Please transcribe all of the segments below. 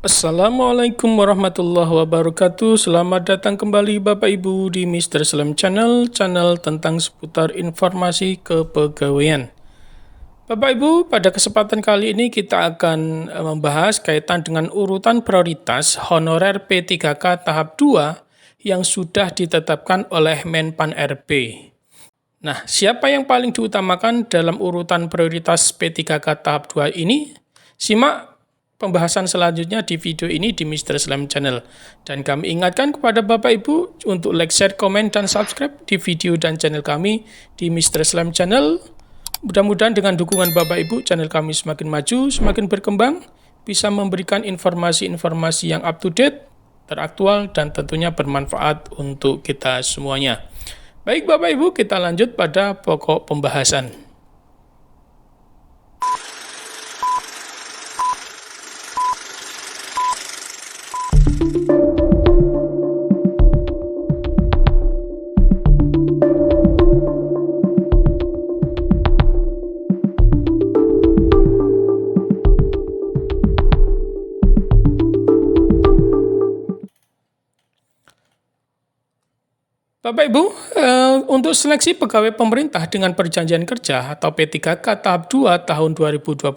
Assalamualaikum warahmatullahi wabarakatuh. Selamat datang kembali Bapak Ibu di Mr. Slam Channel, channel tentang seputar informasi kepegawaian. Bapak Ibu, pada kesempatan kali ini kita akan membahas kaitan dengan urutan prioritas honorer P3K tahap 2 yang sudah ditetapkan oleh Menpan RB. Nah, siapa yang paling diutamakan dalam urutan prioritas P3K tahap 2 ini? Simak pembahasan selanjutnya di video ini di Mr. Slam Channel. Dan kami ingatkan kepada Bapak Ibu untuk like, share, komen, dan subscribe di video dan channel kami di Mr. Slam Channel. Mudah-mudahan dengan dukungan Bapak Ibu, channel kami semakin maju, semakin berkembang, bisa memberikan informasi-informasi yang up to date, teraktual, dan tentunya bermanfaat untuk kita semuanya. Baik Bapak Ibu, kita lanjut pada pokok pembahasan. Bapak Ibu, untuk seleksi pegawai pemerintah dengan perjanjian kerja atau P3K tahap 2 tahun 2024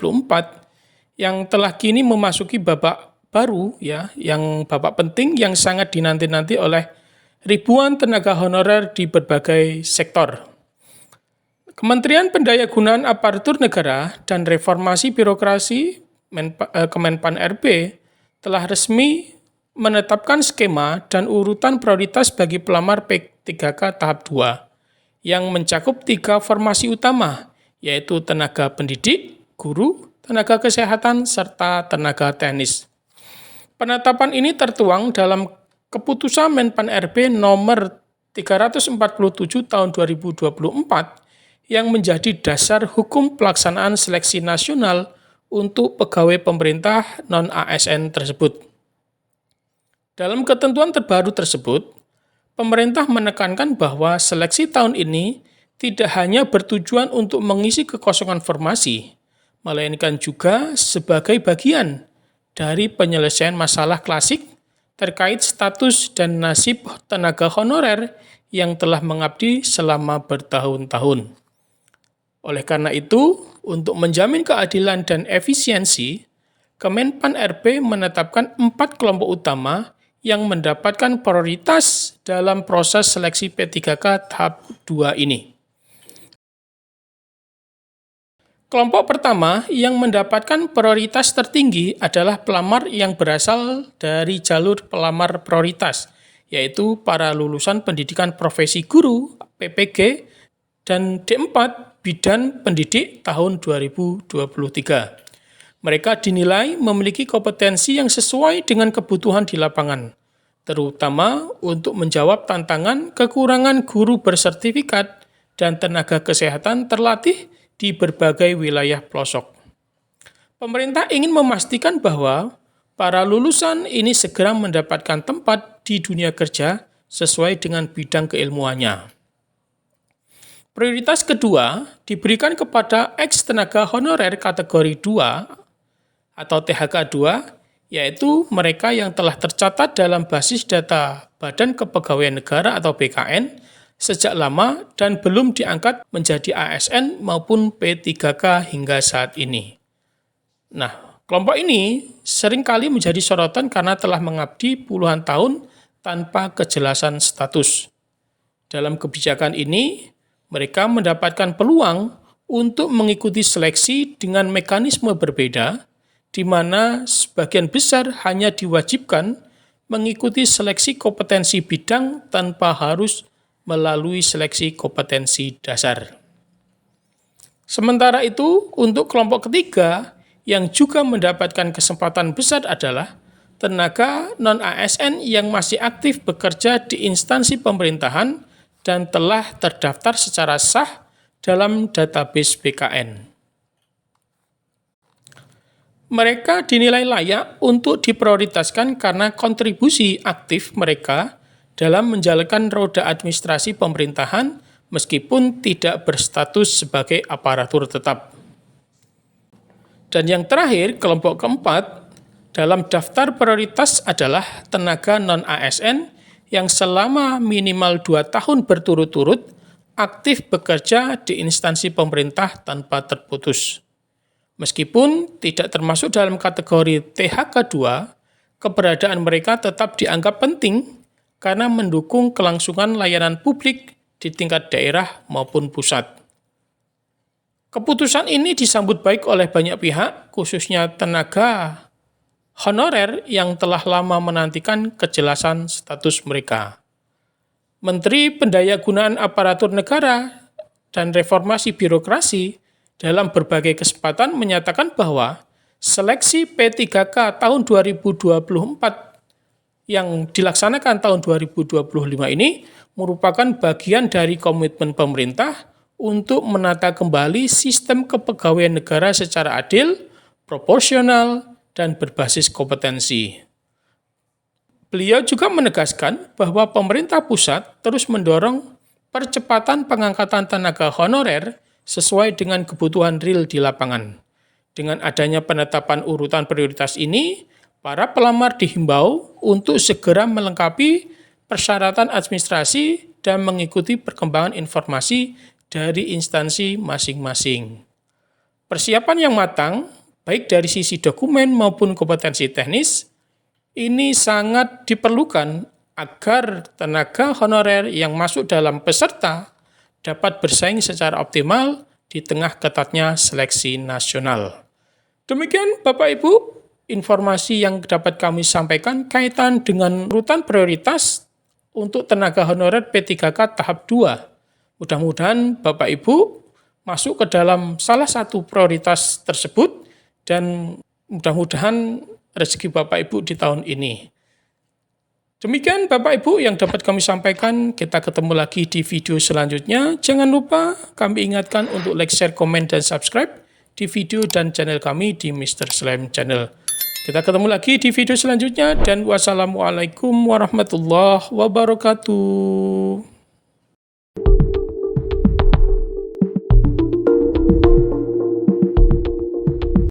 yang telah kini memasuki babak baru ya, yang babak penting yang sangat dinanti-nanti oleh ribuan tenaga honorer di berbagai sektor. Kementerian Pendayagunaan Aparatur Negara dan Reformasi Birokrasi Kemenpan RB telah resmi menetapkan skema dan urutan prioritas bagi pelamar P3K tahap 2 yang mencakup 3 formasi utama, yaitu tenaga pendidik, guru, tenaga kesehatan, serta tenaga teknis. Penetapan ini tertuang dalam Keputusan Menpan RB nomor 347 tahun 2024 yang menjadi dasar hukum pelaksanaan seleksi nasional untuk pegawai pemerintah non-ASN tersebut. Dalam ketentuan terbaru tersebut, pemerintah menekankan bahwa seleksi tahun ini tidak hanya bertujuan untuk mengisi kekosongan formasi, melainkan juga sebagai bagian dari penyelesaian masalah klasik terkait status dan nasib tenaga honorer yang telah mengabdi selama bertahun-tahun. Oleh karena itu, untuk menjamin keadilan dan efisiensi, Kemenpan RB menetapkan 4 kelompok utama yang mendapatkan prioritas dalam proses seleksi P3K tahap 2 ini. Kelompok pertama yang mendapatkan prioritas tertinggi adalah pelamar yang berasal dari jalur pelamar prioritas, yaitu para lulusan pendidikan profesi guru, PPG, dan D4 Bidan Pendidik tahun 2023. Mereka dinilai memiliki kompetensi yang sesuai dengan kebutuhan di lapangan, terutama untuk menjawab tantangan kekurangan guru bersertifikat dan tenaga kesehatan terlatih di berbagai wilayah pelosok. Pemerintah ingin memastikan bahwa para lulusan ini segera mendapatkan tempat di dunia kerja sesuai dengan bidang keilmuannya. Prioritas kedua diberikan kepada ex-tenaga honorer kategori 2 atau THK 2, yaitu mereka yang telah tercatat dalam basis data Badan Kepegawaian Negara atau BKN sejak lama dan belum diangkat menjadi ASN maupun P3K hingga saat ini. Nah, kelompok ini seringkali menjadi sorotan karena telah mengabdi puluhan tahun tanpa kejelasan status. Dalam kebijakan ini, mereka mendapatkan peluang untuk mengikuti seleksi dengan mekanisme berbeda, di mana sebagian besar hanya diwajibkan mengikuti seleksi kompetensi bidang tanpa harus melalui seleksi kompetensi dasar. Sementara itu, untuk kelompok ketiga yang juga mendapatkan kesempatan besar adalah tenaga non-ASN yang masih aktif bekerja di instansi pemerintahan dan telah terdaftar secara sah dalam database BKN. Mereka dinilai layak untuk diprioritaskan karena kontribusi aktif mereka dalam menjalankan roda administrasi pemerintahan meskipun tidak berstatus sebagai aparatur tetap. Dan yang terakhir, kelompok keempat, dalam daftar prioritas adalah tenaga non-ASN yang selama minimal 2 tahun berturut-turut aktif bekerja di instansi pemerintah tanpa terputus. Meskipun tidak termasuk dalam kategori THK 2, keberadaan mereka tetap dianggap penting karena mendukung kelangsungan layanan publik di tingkat daerah maupun pusat. Keputusan ini disambut baik oleh banyak pihak, khususnya tenaga honorer yang telah lama menantikan kejelasan status mereka. Menteri Pendayagunaan Aparatur Negara dan Reformasi Birokrasi dalam berbagai kesempatan menyatakan bahwa seleksi P3K tahun 2024 yang dilaksanakan tahun 2025 ini merupakan bagian dari komitmen pemerintah untuk menata kembali sistem kepegawaian negara secara adil, proporsional, dan berbasis kompetensi. Beliau juga menegaskan bahwa pemerintah pusat terus mendorong percepatan pengangkatan tenaga honorer sesuai dengan kebutuhan real di lapangan. Dengan adanya penetapan urutan prioritas ini, para pelamar dihimbau untuk segera melengkapi persyaratan administrasi dan mengikuti perkembangan informasi dari instansi masing-masing. Persiapan yang matang, baik dari sisi dokumen maupun kompetensi teknis, ini sangat diperlukan agar tenaga honorer yang masuk dalam peserta dapat bersaing secara optimal di tengah ketatnya seleksi nasional. Demikian Bapak Ibu, informasi yang dapat kami sampaikan kaitan dengan urutan prioritas untuk tenaga honorer P3K tahap 2. Mudah-mudahan Bapak Ibu masuk ke dalam salah satu prioritas tersebut dan mudah-mudahan rezeki Bapak Ibu di tahun ini. Demikian Bapak Ibu yang dapat kami sampaikan, kita ketemu lagi di video selanjutnya. Jangan lupa kami ingatkan untuk like, share, komen, dan subscribe di video dan channel kami di Mr. Slime Channel. Kita ketemu lagi di video selanjutnya dan wassalamualaikum warahmatullahi wabarakatuh.